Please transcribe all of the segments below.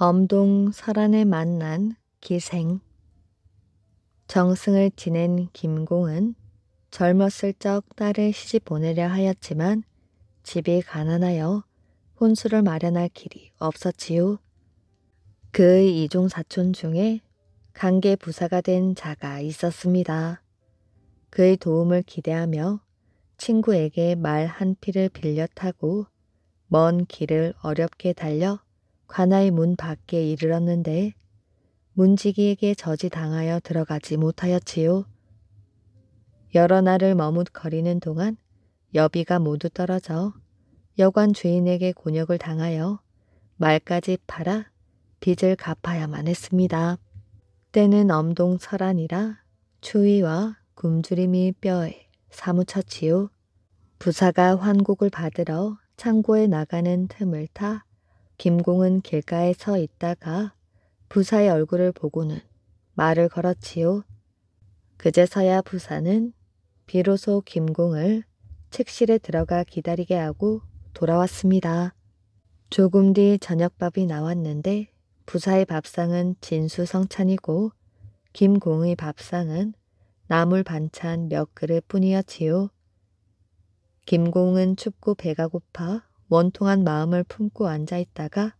엄동 설안에 만난 기생. 정승을 지낸 김공은 젊었을 적 딸을 시집 보내려 하였지만 집이 가난하여 혼수를 마련할 길이 없었지요. 그의 이종 사촌 중에 강계 부사가 된 자가 있었습니다. 그의 도움을 기대하며 친구에게 말 한 피를 빌려 타고 먼 길을 어렵게 달려 관아의 문 밖에 이르렀는데 문지기에게 저지당하여 들어가지 못하였지요. 여러 날을 머뭇거리는 동안 여비가 모두 떨어져 여관 주인에게 곤욕을 당하여 말까지 팔아 빚을 갚아야만 했습니다. 때는 엄동 설안이라 추위와 굶주림이 뼈에 사무쳤지요. 부사가 환곡을 받으러 창고에 나가는 틈을 타 김공은 길가에 서 있다가 부사의 얼굴을 보고는 말을 걸었지요. 그제서야 부사는 비로소 김공을 책실에 들어가 기다리게 하고 돌아왔습니다. 조금 뒤 저녁밥이 나왔는데 부사의 밥상은 진수성찬이고 김공의 밥상은 나물 반찬 몇 그릇 뿐이었지요. 김공은 춥고 배가 고파 원통한 마음을 품고 앉아있다가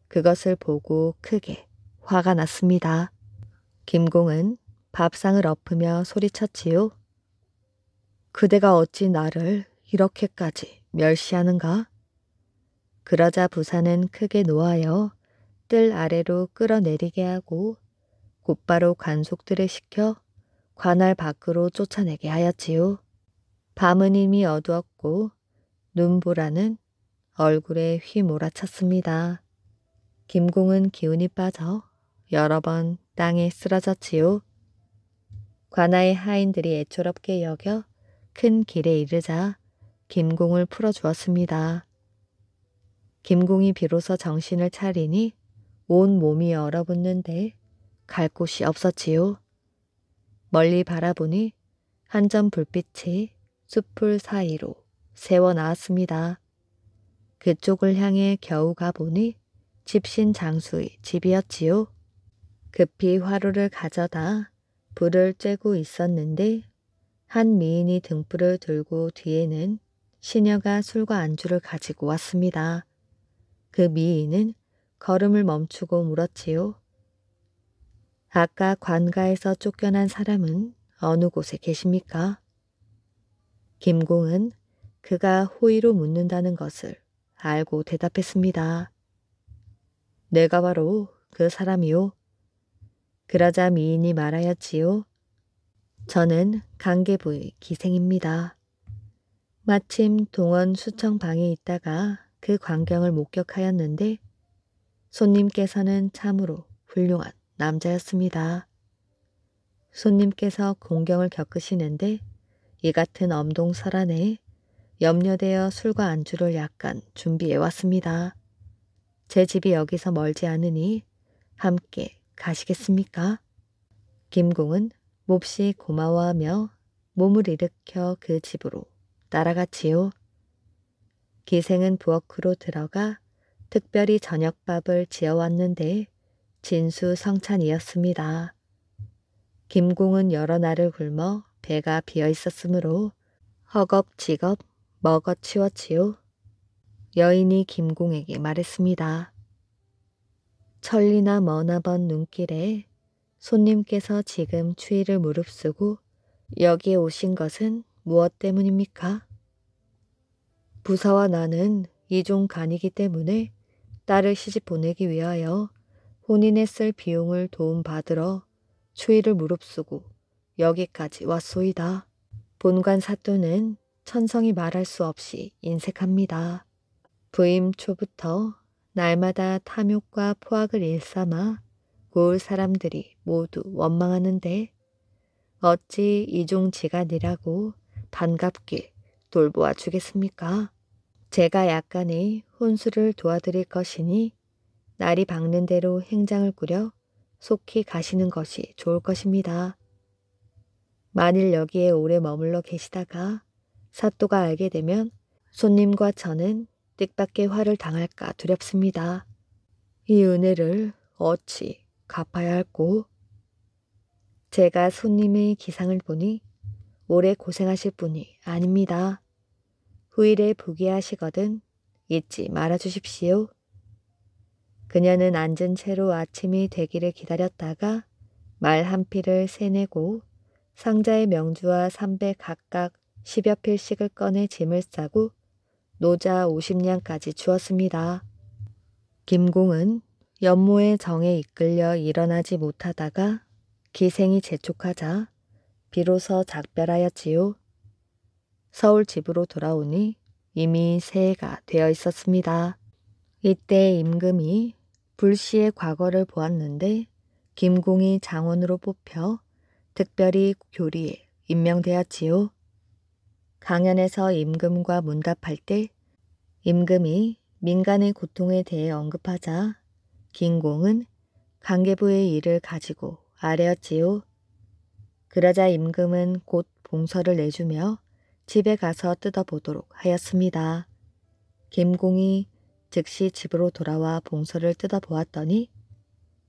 그것을 보고 크게 화가 났습니다. 김공은 밥상을 엎으며 소리쳤지요. 그대가 어찌 나를 이렇게까지 멸시하는가? 그러자 부사는 크게 노하여 뜰 아래로 끌어내리게 하고 곧바로 관속들을 시켜 관할 밖으로 쫓아내게 하였지요. 밤은 이미 어두웠고 눈보라는 얼굴에 휘몰아쳤습니다. 김공은 기운이 빠져 여러 번 땅에 쓰러졌지요. 관아의 하인들이 애처롭게 여겨 큰 길에 이르자 김공을 풀어주었습니다. 김공이 비로소 정신을 차리니 온 몸이 얼어붙는데 갈 곳이 없었지요. 멀리 바라보니 한 점 불빛이 숲풀 사이로 새워 나왔습니다. 그쪽을 향해 겨우 가보니 집신 장수의 집이었지요. 급히 화로를 가져다 불을 쬐고 있었는데 한 미인이 등불을 들고 뒤에는 시녀가 술과 안주를 가지고 왔습니다. 그 미인은 걸음을 멈추고 물었지요. 아까 관가에서 쫓겨난 사람은 어느 곳에 계십니까? 김공은 그가 호의로 묻는다는 것을 알고 대답했습니다. 내가 바로 그 사람이요. 그러자 미인이 말하였지요. 저는 강계부의 기생입니다. 마침 동원 수청방에 있다가 그 광경을 목격하였는데 손님께서는 참으로 훌륭한 남자였습니다. 손님께서 공경을 겪으시는데 이 같은 엄동 설안에 염려되어 술과 안주를 약간 준비해 왔습니다. 제 집이 여기서 멀지 않으니 함께 가시겠습니까? 김공은 몹시 고마워하며 몸을 일으켜 그 집으로 따라갔지요. 기생은 부엌으로 들어가 특별히 저녁밥을 지어왔는데 진수성찬이었습니다. 김공은 여러 날을 굶어 배가 비어 있었으므로 허겁지겁 먹어 치웠지요. 여인이 김공에게 말했습니다. 천리나 머나먼 눈길에 손님께서 지금 추위를 무릅쓰고 여기에 오신 것은 무엇 때문입니까? 부사와 나는 이종 간이기 때문에 딸을 시집 보내기 위하여 혼인에 쓸 비용을 도움받으러 추위를 무릅쓰고 여기까지 왔소이다. 본관 사또는 천성이 말할 수 없이 인색합니다. 부임 초부터 날마다 탐욕과 포악을 일삼아 고을 사람들이 모두 원망하는데 어찌 이종지간이라고 반갑게 돌보아 주겠습니까? 제가 약간의 혼수를 도와드릴 것이니 날이 밝는 대로 행장을 꾸려 속히 가시는 것이 좋을 것입니다. 만일 여기에 오래 머물러 계시다가 사또가 알게 되면 손님과 저는 뜻밖의 화를 당할까 두렵습니다. 이 은혜를 어찌 갚아야 할꼬? 제가 손님의 기상을 보니 오래 고생하실 분이 아닙니다. 후일에 부귀하시거든 잊지 말아 주십시오. 그녀는 앉은 채로 아침이 되기를 기다렸다가 말 한 필을 세내고 상자의 명주와 삼배 각각 10여 필씩을 꺼내 짐을 싸고 노자 50냥까지 주었습니다. 김공은 연모의 정에 이끌려 일어나지 못하다가 기생이 재촉하자 비로소 작별하였지요. 서울 집으로 돌아오니 이미 새해가 되어 있었습니다. 이때 임금이 불시의 과거를 보았는데 김공이 장원으로 뽑혀 특별히 교리에 임명되었지요. 강연에서 임금과 문답할 때 임금이 민간의 고통에 대해 언급하자 김공은 강계부의 일을 가지고 아뢰었지요. 그러자 임금은 곧 봉서를 내주며 집에 가서 뜯어보도록 하였습니다. 김공이 즉시 집으로 돌아와 봉서를 뜯어보았더니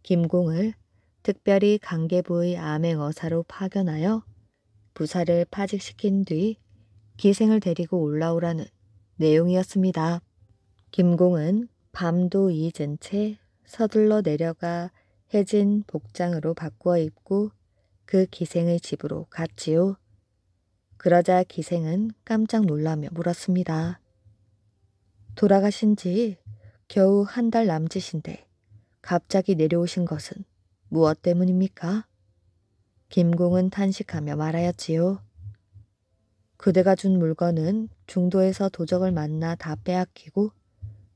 김공을 특별히 강계부의 암행어사로 파견하여 부사를 파직시킨 뒤 기생을 데리고 올라오라는 내용이었습니다. 김공은 밤도 잊은 채 서둘러 내려가 해진 복장으로 바꾸어 입고 그 기생의 집으로 갔지요. 그러자 기생은 깜짝 놀라며 물었습니다. 돌아가신 지 겨우 한 달 남짓인데 갑자기 내려오신 것은 무엇 때문입니까? 김공은 탄식하며 말하였지요. 그대가 준 물건은 중도에서 도적을 만나 다 빼앗기고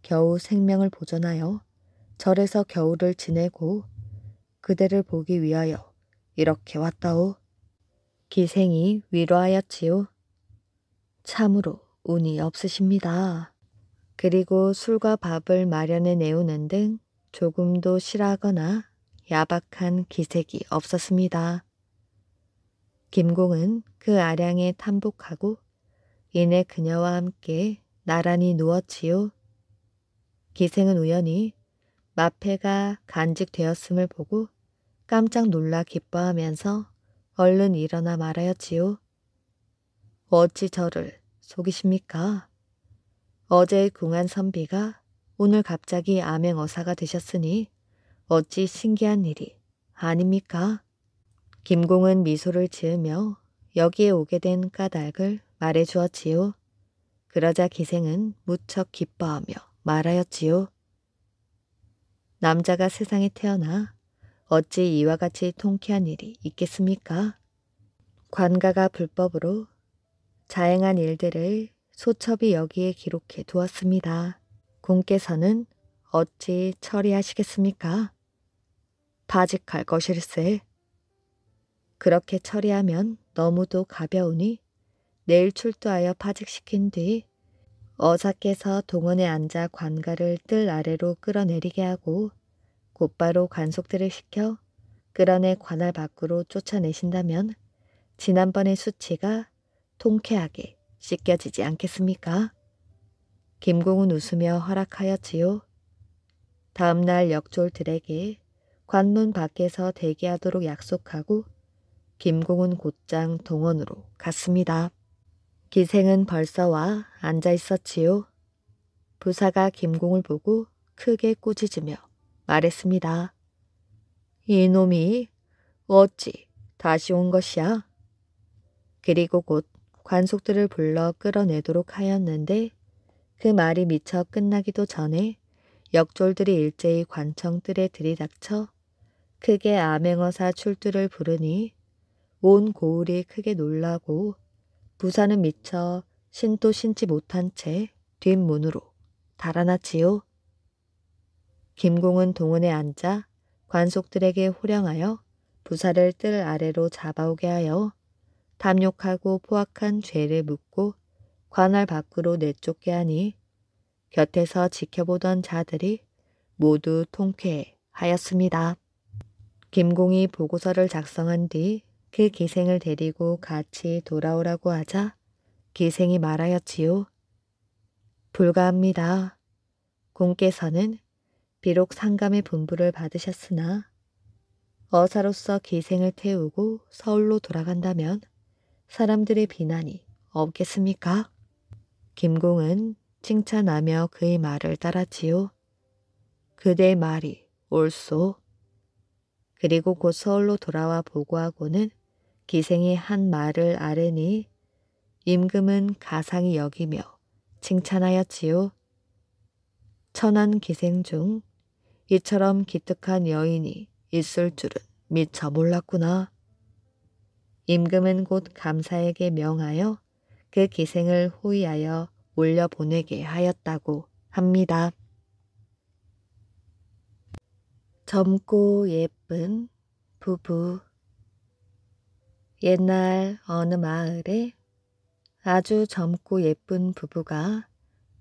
겨우 생명을 보존하여 절에서 겨울을 지내고 그대를 보기 위하여 이렇게 왔다오. 기생이 위로하였지요. 참으로 운이 없으십니다. 그리고 술과 밥을 마련해 내오는 등 조금도 실하거나 야박한 기색이 없었습니다. 김공은 그 아량에 탐복하고 이내 그녀와 함께 나란히 누웠지요. 기생은 우연히 마패가 간직되었음을 보고 깜짝 놀라 기뻐하면서 얼른 일어나 말하였지요. 어찌 저를 속이십니까? 어제의 궁한 선비가 오늘 갑자기 암행어사가 되셨으니 어찌 신기한 일이 아닙니까? 김공은 미소를 지으며 여기에 오게 된 까닭을 말해 주었지요. 그러자 기생은 무척 기뻐하며 말하였지요. 남자가 세상에 태어나 어찌 이와 같이 통쾌한 일이 있겠습니까? 관가가 불법으로 자행한 일들을 소첩이 여기에 기록해 두었습니다. 공께서는 어찌 처리하시겠습니까? 파직할 것일세. 그렇게 처리하면 너무도 가벼우니 내일 출두하여 파직시킨 뒤 어사께서 동원에 앉아 관가를 뜰 아래로 끌어내리게 하고 곧바로 관속들을 시켜 끌어내 관할 밖으로 쫓아내신다면 지난번의 수치가 통쾌하게 씻겨지지 않겠습니까? 김공은 웃으며 허락하였지요. 다음날 역졸들에게 관문 밖에서 대기하도록 약속하고 김공은 곧장 동원으로 갔습니다. 기생은 벌써 와 앉아 있었지요. 부사가 김공을 보고 크게 꾸짖으며 말했습니다. 이놈이 어찌 다시 온 것이야? 그리고 곧 관속들을 불러 끌어내도록 하였는데 그 말이 미처 끝나기도 전에 역졸들이 일제히 관청 뜰에 들이닥쳐 크게 암행어사 출두를 부르니 온 고을이 크게 놀라고 부사는 미처 신도 신지 못한 채 뒷문으로 달아났지요. 김공은 동원에 앉아 관속들에게 호령하여 부사를 뜰 아래로 잡아오게 하여 탐욕하고 포악한 죄를 묻고 관할 밖으로 내쫓게 하니 곁에서 지켜보던 자들이 모두 통쾌하였습니다. 김공이 보고서를 작성한 뒤 그 기생을 데리고 같이 돌아오라고 하자 기생이 말하였지요. 불가합니다. 공께서는 비록 상감의 분부를 받으셨으나 어사로서 기생을 태우고 서울로 돌아간다면 사람들의 비난이 없겠습니까? 김공은 칭찬하며 그의 말을 따랐지요. 그대의 말이 옳소. 그리고 곧 서울로 돌아와 보고하고는 기생이 한 말을 아뢰니 임금은 가상히 여기며 칭찬하였지요. 천한 기생 중 이처럼 기특한 여인이 있을 줄은 미처 몰랐구나. 임금은 곧 감사에게 명하여 그 기생을 호위하여 올려보내게 하였다고 합니다. 젊고 예쁜 부부. 옛날 어느 마을에 아주 젊고 예쁜 부부가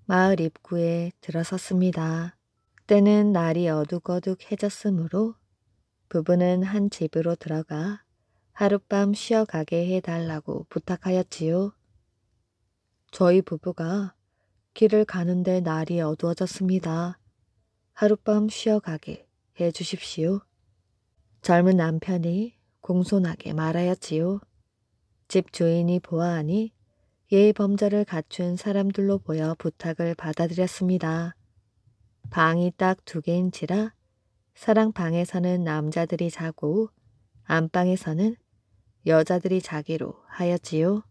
마을 입구에 들어섰습니다. 때는 날이 어둑어둑해졌으므로 부부는 한 집으로 들어가 하룻밤 쉬어가게 해달라고 부탁하였지요. 저희 부부가 길을 가는데 날이 어두워졌습니다. 하룻밤 쉬어가게 해주십시오. 젊은 남편이 공손하게 말하였지요. 집 주인이 보아하니 예의범절을 갖춘 사람들로 보여 부탁을 받아들였습니다. 방이 딱 2개인지라 사랑방에서는 남자들이 자고 안방에서는 여자들이 자기로 하였지요.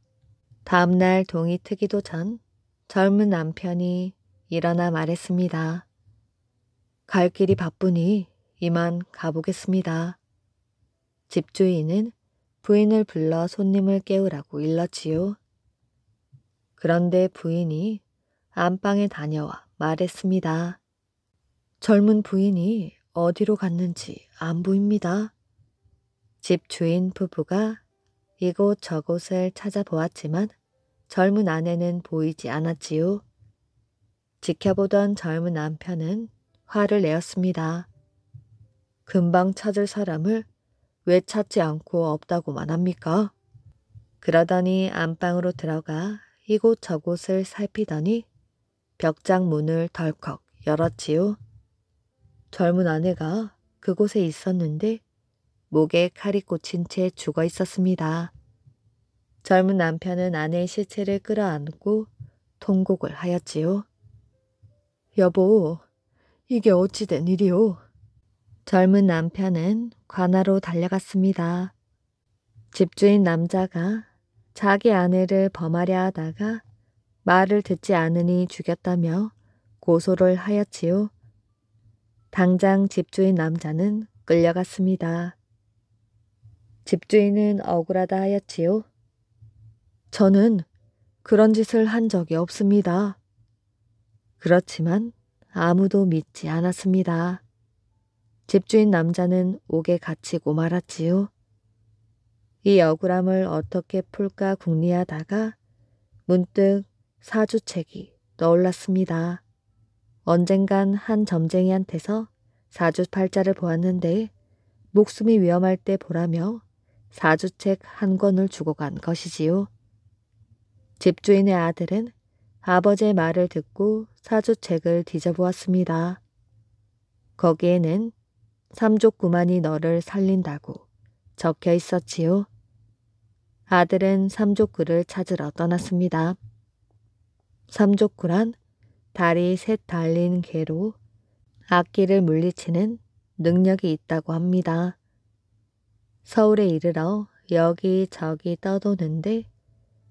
다음날 동이 트기도 전 젊은 남편이 일어나 말했습니다. 갈 길이 바쁘니 이만 가보겠습니다. 집주인은 부인을 불러 손님을 깨우라고 일렀지요. 그런데 부인이 안방에 다녀와 말했습니다. 젊은 부인이 어디로 갔는지 안 보입니다. 집주인 부부가 이곳 저곳을 찾아보았지만 젊은 아내는 보이지 않았지요. 지켜보던 젊은 남편은 화를 내었습니다. 금방 찾을 사람을 왜 찾지 않고 없다고만 합니까? 그러더니 안방으로 들어가 이곳 저곳을 살피더니 벽장 문을 덜컥 열었지요. 젊은 아내가 그곳에 있었는데 목에 칼이 꽂힌 채 죽어 있었습니다. 젊은 남편은 아내의 시체를 끌어안고 통곡을 하였지요. 여보, 이게 어찌 된 일이오? 젊은 남편은 관하로 달려갔습니다. 집주인 남자가 자기 아내를 범하려 하다가 말을 듣지 않으니 죽였다며 고소를 하였지요. 당장 집주인 남자는 끌려갔습니다. 집주인은 억울하다 하였지요. 저는 그런 짓을 한 적이 없습니다. 그렇지만 아무도 믿지 않았습니다. 집주인 남자는 옥에 갇히고 말았지요. 이 억울함을 어떻게 풀까 궁리하다가 문득 사주책이 떠올랐습니다. 언젠간 한 점쟁이한테서 사주팔자를 보았는데 목숨이 위험할 때 보라며 사주책 한 권을 주고 간 것이지요. 집주인의 아들은 아버지의 말을 듣고 사주책을 뒤져보았습니다. 거기에는 삼족구만이 너를 살린다고 적혀 있었지요. 아들은 삼족구를 찾으러 떠났습니다. 삼족구란 다리 3 달린 개로 악기를 물리치는 능력이 있다고 합니다. 서울에 이르러 여기저기 떠도는데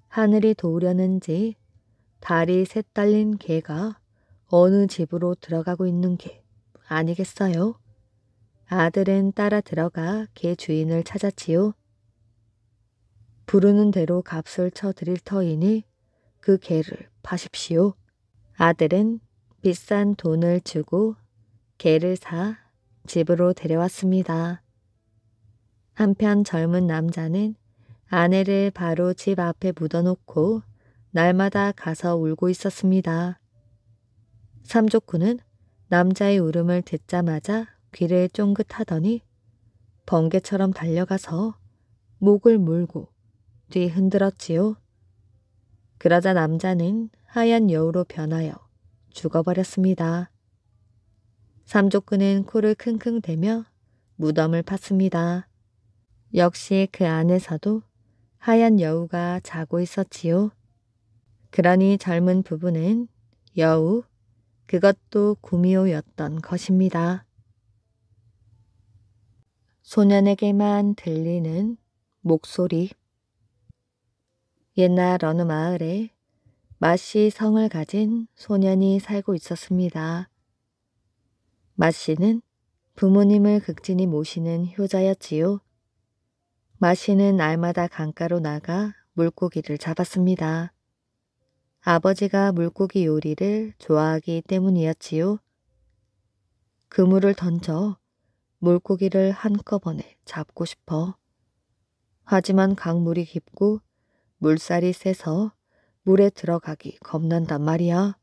하늘이 도우려는지 다리 3 달린 개가 어느 집으로 들어가고 있는 게 아니겠어요? 아들은 따라 들어가 개 주인을 찾았지요. 부르는 대로 값을 쳐드릴 터이니 그 개를 파십시오. 아들은 비싼 돈을 주고 개를 사 집으로 데려왔습니다. 한편 젊은 남자는 아내를 바로 집 앞에 묻어놓고 날마다 가서 울고 있었습니다. 삼족구는 남자의 울음을 듣자마자 귀를 쫑긋하더니 번개처럼 달려가서 목을 물고 뒤 흔들었지요. 그러자 남자는 하얀 여우로 변하여 죽어버렸습니다. 삼족근은 코를 킁킁 대며 무덤을 팠습니다. 역시 그 안에서도 하얀 여우가 자고 있었지요. 그러니 젊은 부부는 여우, 그것도 구미호였던 것입니다. 소년에게만 들리는 목소리. 옛날 어느 마을에 마씨 성을 가진 소년이 살고 있었습니다. 마씨는 부모님을 극진히 모시는 효자였지요. 마씨는 날마다 강가로 나가 물고기를 잡았습니다. 아버지가 물고기 요리를 좋아하기 때문이었지요. 그물을 던져 물고기를 한꺼번에 잡고 싶어. 하지만 강물이 깊고 물살이 세서 물에 들어가기 겁난단 말이야.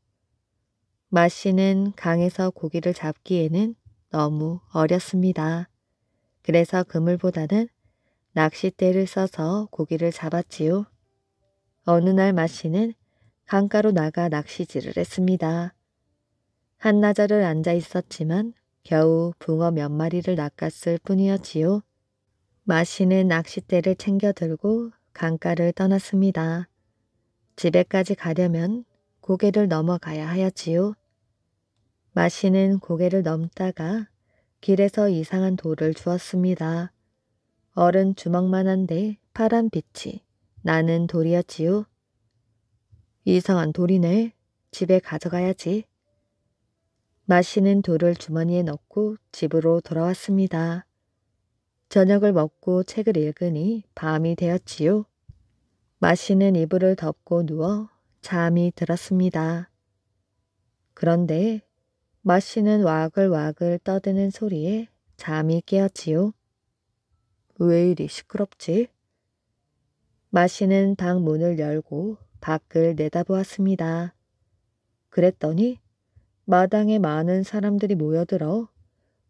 마씨는 강에서 고기를 잡기에는 너무 어렸습니다. 그래서 그물보다는 낚싯대를 써서 고기를 잡았지요. 어느 날 마씨는 강가로 나가 낚시질을 했습니다. 한나절을 앉아 있었지만 겨우 붕어 몇 마리를 낚았을 뿐이었지요. 마씨는 낚싯대를 챙겨 들고 강가를 떠났습니다. 집에까지 가려면 고개를 넘어가야 하였지요. 마씨는 고개를 넘다가 길에서 이상한 돌을 주었습니다. 어른 주먹만한데 파란 빛이 나는 돌이었지요. 이상한 돌이네. 집에 가져가야지. 마씨는 돌을 주머니에 넣고 집으로 돌아왔습니다. 저녁을 먹고 책을 읽으니 밤이 되었지요. 마씨는 이불을 덮고 누워 잠이 들었습니다. 그런데 마씨는 와글와글 떠드는 소리에 잠이 깨었지요. 왜 이리 시끄럽지? 마씨는 방 문을 열고 밖을 내다보았습니다. 그랬더니 마당에 많은 사람들이 모여들어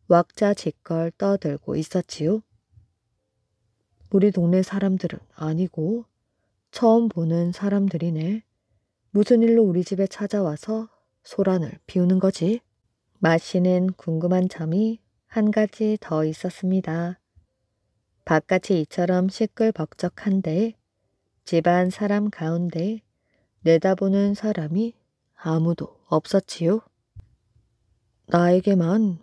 왁자지껄 떠들고 있었지요. 우리 동네 사람들은 아니고 처음 보는 사람들이네. 무슨 일로 우리 집에 찾아와서 소란을 피우는 거지? 마씨는 궁금한 점이 한 가지 더 있었습니다. 바깥이 이처럼 시끌벅적한데 집안 사람 가운데 내다보는 사람이 아무도 없었지요. 나에게만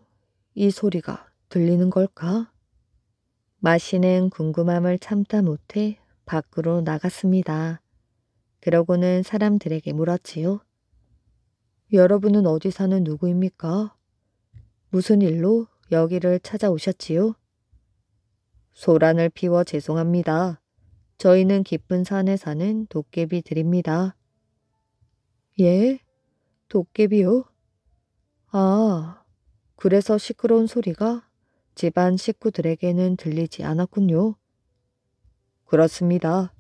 이 소리가 들리는 걸까? 마씨는 궁금함을 참다 못해 밖으로 나갔습니다. 그러고는 사람들에게 물었지요. 여러분은 어디 사는 누구입니까? 무슨 일로 여기를 찾아오셨지요? 소란을 피워 죄송합니다. 저희는 깊은 산에 사는 도깨비들입니다. 예? 도깨비요? 아, 그래서 시끄러운 소리가 집안 식구들에게는 들리지 않았군요. 그렇습니다.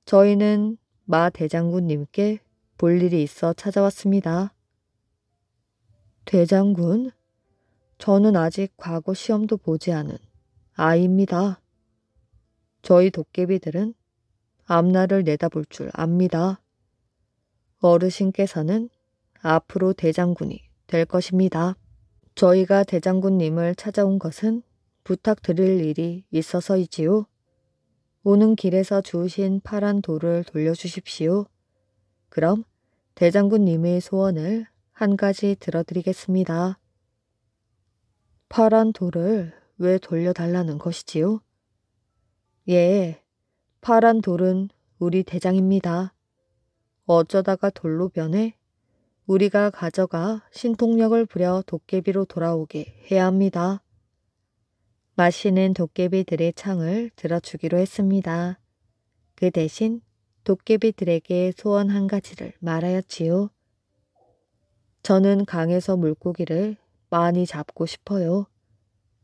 저희는 마 대장군님께 볼 일이 있어 찾아왔습니다. 대장군? 저는 아직 과거 시험도 보지 않은 아이입니다. 저희 도깨비들은 앞날을 내다볼 줄 압니다. 어르신께서는 앞으로 대장군이 될 것입니다. 저희가 대장군님을 찾아온 것은 부탁드릴 일이 있어서이지요. 오는 길에서 주우신 파란 돌을 돌려주십시오. 그럼 대장군님의 소원을 한 가지 들어드리겠습니다. 파란 돌을 왜 돌려달라는 것이지요? 예, 파란 돌은 우리 대장입니다. 어쩌다가 돌로 변해 우리가 가져가 신통력을 부려 도깨비로 돌아오게 해야 합니다. 마씨는 도깨비들의 창을 들어주기로 했습니다. 그 대신 도깨비들에게 소원 한 가지를 말하였지요. 저는 강에서 물고기를 많이 잡고 싶어요.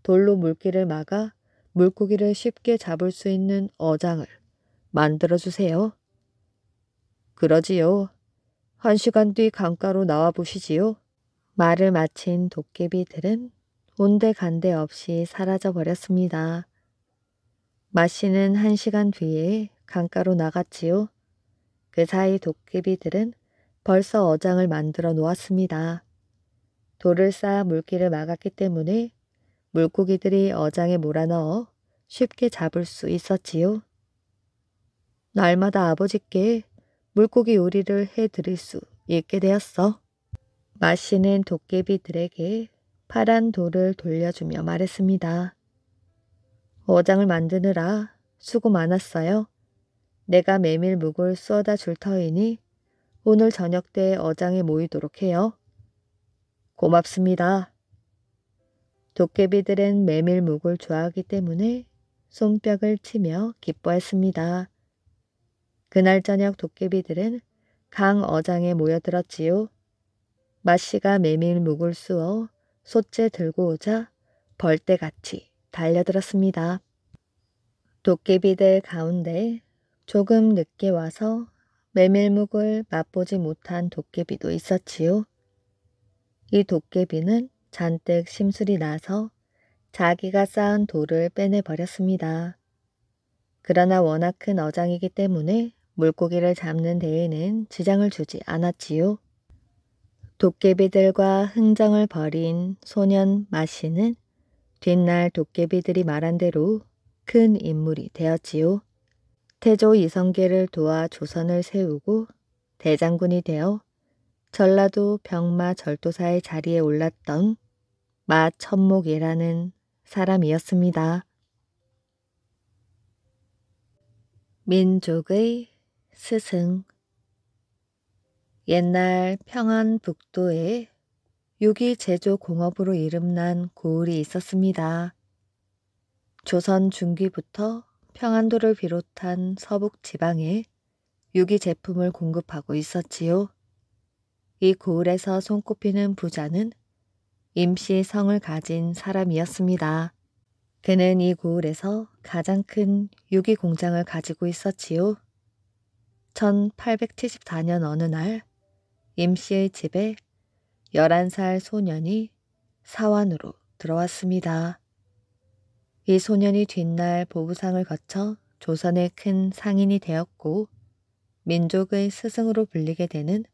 돌로 물길을 막아 물고기를 쉽게 잡을 수 있는 어장을 만들어주세요. 그러지요. 1시간 뒤 강가로 나와 보시지요. 말을 마친 도깨비들은 온데간데 없이 사라져 버렸습니다. 마씨는 1시간 뒤에 강가로 나갔지요. 그 사이 도깨비들은 벌써 어장을 만들어 놓았습니다. 돌을 쌓아 물길을 막았기 때문에 물고기들이 어장에 몰아넣어 쉽게 잡을 수 있었지요. 날마다 아버지께 물고기 요리를 해드릴 수 있게 되었어. 마씨는 도깨비들에게 파란 돌을 돌려주며 말했습니다. 어장을 만드느라 수고 많았어요. 내가 메밀묵을 쏘아다 줄 터이니 오늘 저녁 때 어장에 모이도록 해요. 고맙습니다. 도깨비들은 메밀묵을 좋아하기 때문에 손뼉을 치며 기뻐했습니다. 그날 저녁 도깨비들은 강 어장에 모여들었지요. 마씨가 메밀묵을 쑤어 솥째 들고 오자 벌떼같이 달려들었습니다. 도깨비들 가운데 조금 늦게 와서 메밀묵을 맛보지 못한 도깨비도 있었지요. 이 도깨비는 잔뜩 심술이 나서 자기가 쌓은 돌을 빼내버렸습니다. 그러나 워낙 큰 어장이기 때문에 물고기를 잡는 데에는 지장을 주지 않았지요. 도깨비들과 흥정을 벌인 소년 마씨는 뒷날 도깨비들이 말한 대로 큰 인물이 되었지요. 태조 이성계를 도와 조선을 세우고 대장군이 되어 전라도 병마 절도사의 자리에 올랐던 마천목이라는 사람이었습니다. 민족의 스승. 옛날 평안북도에 유기 제조 공업으로 이름난 고을이 있었습니다. 조선 중기부터 평안도를 비롯한 서북 지방에 유기 제품을 공급하고 있었지요. 이 고을에서 손꼽히는 부자는 임씨 성을 가진 사람이었습니다. 그는 이 고을에서 가장 큰 유기 공장을 가지고 있었지요. 1874년 어느 날 임씨의 집에 11살 소년이 사환으로 들어왔습니다. 이 소년이 뒷날 보부상을 거쳐 조선의 큰 상인이 되었고 민족의 스승으로 불리게 되는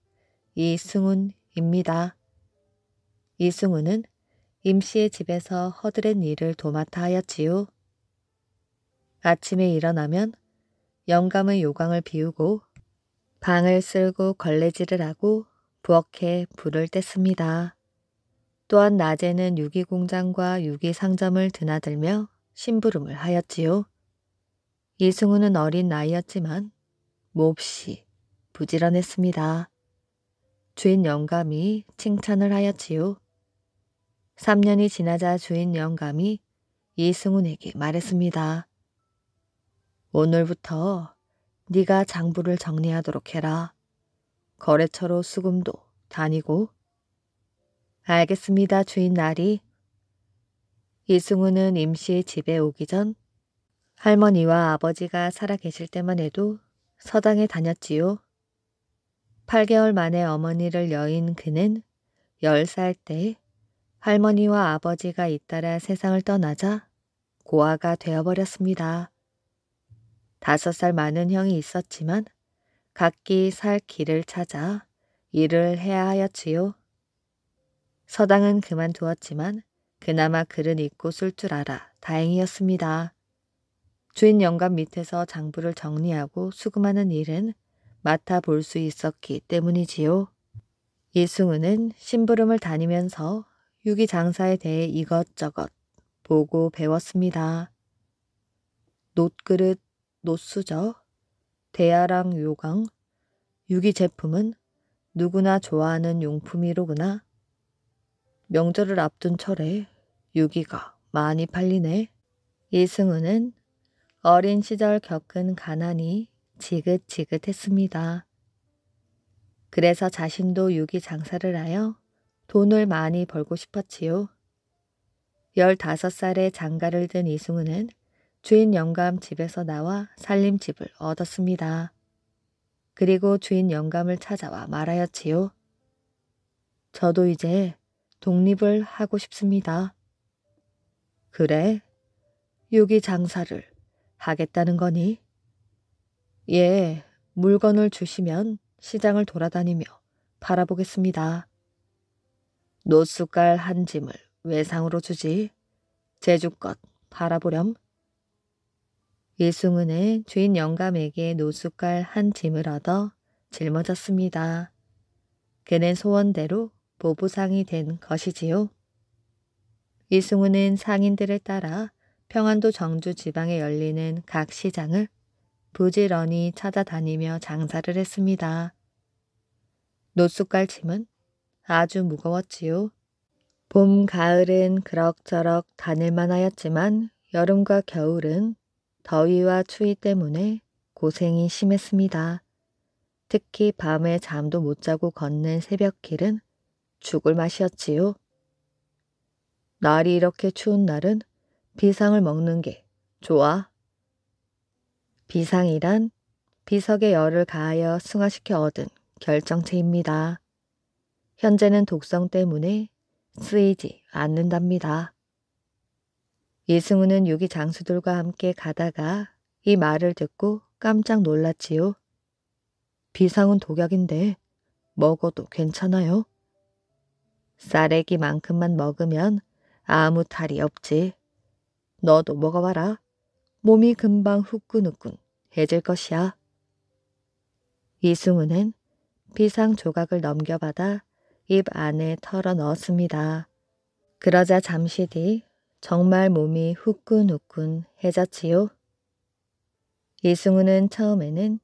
이승훈입니다. 이승훈은 임씨의 집에서 허드렛 일을 도맡아 하였지요. 아침에 일어나면 영감의 요강을 비우고 방을 쓸고 걸레질을 하고 부엌에 불을 뗐습니다. 또한 낮에는 유기공장과 유기상점을 드나들며 심부름을 하였지요. 이승우는 어린 나이였지만 몹시 부지런했습니다. 주인 영감이 칭찬을 하였지요. 3년이 지나자 주인 영감이 이승훈에게 말했습니다. 오늘부터 네가 장부를 정리하도록 해라. 거래처로 수금도 다니고. 알겠습니다, 주인 나리. 이승훈은 임시 집에 오기 전 할머니와 아버지가 살아 계실 때만 해도 서당에 다녔지요. 8개월 만에 어머니를 여인 그는 10살 때 할머니와 아버지가 잇따라 세상을 떠나자 고아가 되어버렸습니다. 5살 많은 형이 있었지만 각기 살 길을 찾아 일을 해야 하였지요. 서당은 그만두었지만 그나마 글은 읽고 쓸 줄 알아 다행이었습니다. 주인 영감 밑에서 장부를 정리하고 수금하는 일은 맡아볼 수 있었기 때문이지요. 이승우는 심부름을 다니면서 유기장사에 대해 이것저것 보고 배웠습니다. 놋그릇, 놋수저, 대야랑 요강, 유기제품은 누구나 좋아하는 용품이로구나. 명절을 앞둔 철에 유기가 많이 팔리네. 이승우는 어린 시절 겪은 가난이 지긋지긋했습니다. 그래서 자신도 유기 장사를 하여 돈을 많이 벌고 싶었지요. 15살에 장가를 든 이승우는 주인 영감 집에서 나와 살림집을 얻었습니다. 그리고 주인 영감을 찾아와 말하였지요. 저도 이제 독립을 하고 싶습니다. 그래? 유기 장사를 하겠다는 거니? 예, 물건을 주시면 시장을 돌아다니며 팔아보겠습니다. 노숫갈 한 짐을 외상으로 주지. 제주껏 팔아보렴. 이승훈은 주인 영감에게 노숫갈 한 짐을 얻어 짊어졌습니다. 그는 소원대로 보부상이 된 것이지요. 이승훈은 상인들을 따라 평안도 정주 지방에 열리는 각 시장을 부지런히 찾아다니며 장사를 했습니다. 노숫갈 짐은 아주 무거웠지요. 봄, 가을은 그럭저럭 다닐만 하였지만 여름과 겨울은 더위와 추위 때문에 고생이 심했습니다. 특히 밤에 잠도 못 자고 걷는 새벽길은 죽을 맛이었지요. 날이 이렇게 추운 날은 비상을 먹는 게 좋아. 비상이란 비석의 열을 가하여 승화시켜 얻은 결정체입니다. 현재는 독성 때문에 쓰이지 않는답니다. 이승우는 유기 장수들과 함께 가다가 이 말을 듣고 깜짝 놀랐지요. 비상은 독약인데 먹어도 괜찮아요? 쌀애기만큼만 먹으면 아무 탈이 없지. 너도 먹어봐라. 몸이 금방 후끈후끈 해질 것이야. 이승우는 비상 조각을 넘겨받아 입 안에 털어 넣었습니다. 그러자 잠시 뒤 정말 몸이 후끈후끈해졌지요. 이승우는 처음에는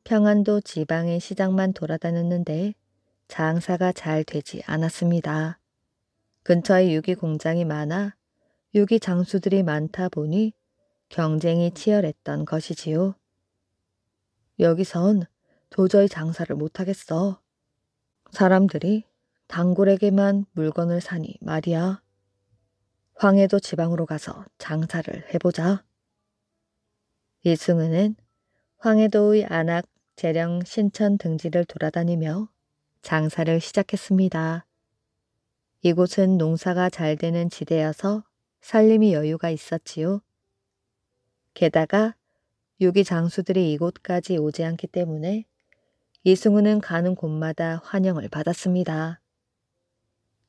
평안도 지방의 시장만 돌아다녔는데 장사가 잘 되지 않았습니다. 근처에 유기 공장이 많아 유기 장수들이 많다 보니 경쟁이 치열했던 것이지요. 여기선 도저히 장사를 못하겠어. 사람들이 단골에게만 물건을 사니 말이야. 황해도 지방으로 가서 장사를 해보자. 이승우는 황해도의 안악, 재령, 신천 등지를 돌아다니며 장사를 시작했습니다. 이곳은 농사가 잘 되는 지대여서 살림이 여유가 있었지요. 게다가 유기 장수들이 이곳까지 오지 않기 때문에 이승우는 가는 곳마다 환영을 받았습니다.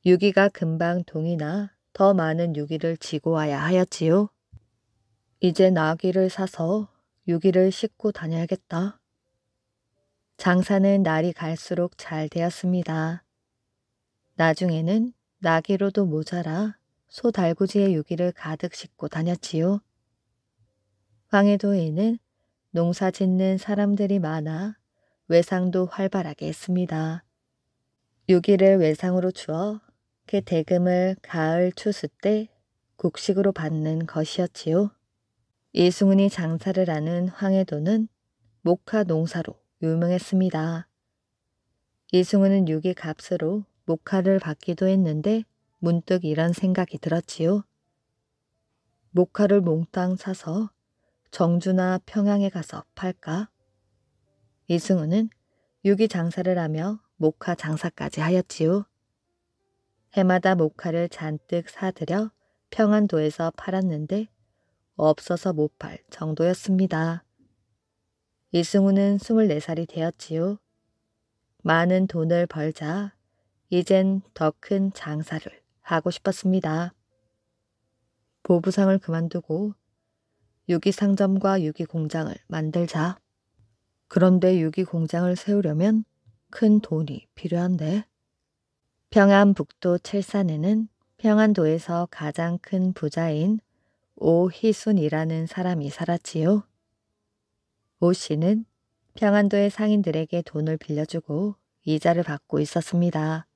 유기가 금방 동이 나 더 많은 유기를 지고 와야 하였지요. 이제 나귀를 사서 유기를 싣고 다녀야겠다. 장사는 날이 갈수록 잘 되었습니다. 나중에는 나귀로도 모자라 소 달구지에 유기를 가득 싣고 다녔지요. 황해도에는 농사 짓는 사람들이 많아 외상도 활발하게 했습니다. 유기를 외상으로 주어 그 대금을 가을 추수 때 곡식으로 받는 것이었지요. 이승훈이 장사를 하는 황해도는 목화 농사로 유명했습니다. 이승훈은 유기 값으로 목화를 받기도 했는데 문득 이런 생각이 들었지요. 목화를 몽땅 사서 정주나 평양에 가서 팔까? 이승훈은 유기 장사를 하며 목화 장사까지 하였지요. 해마다 목화를 잔뜩 사들여 평안도에서 팔았는데 없어서 못 팔 정도였습니다. 이승우는 24살이 되었지요. 많은 돈을 벌자 이젠 더 큰 장사를 하고 싶었습니다. 보부상을 그만두고 유기상점과 유기공장을 만들자. 그런데 유기공장을 세우려면 큰 돈이 필요한데. 평안북도 칠산에는 평안도에서 가장 큰 부자인 오희순이라는 사람이 살았지요. 오 씨는 평안도의 상인들에게 돈을 빌려주고 이자를 받고 있었습니다.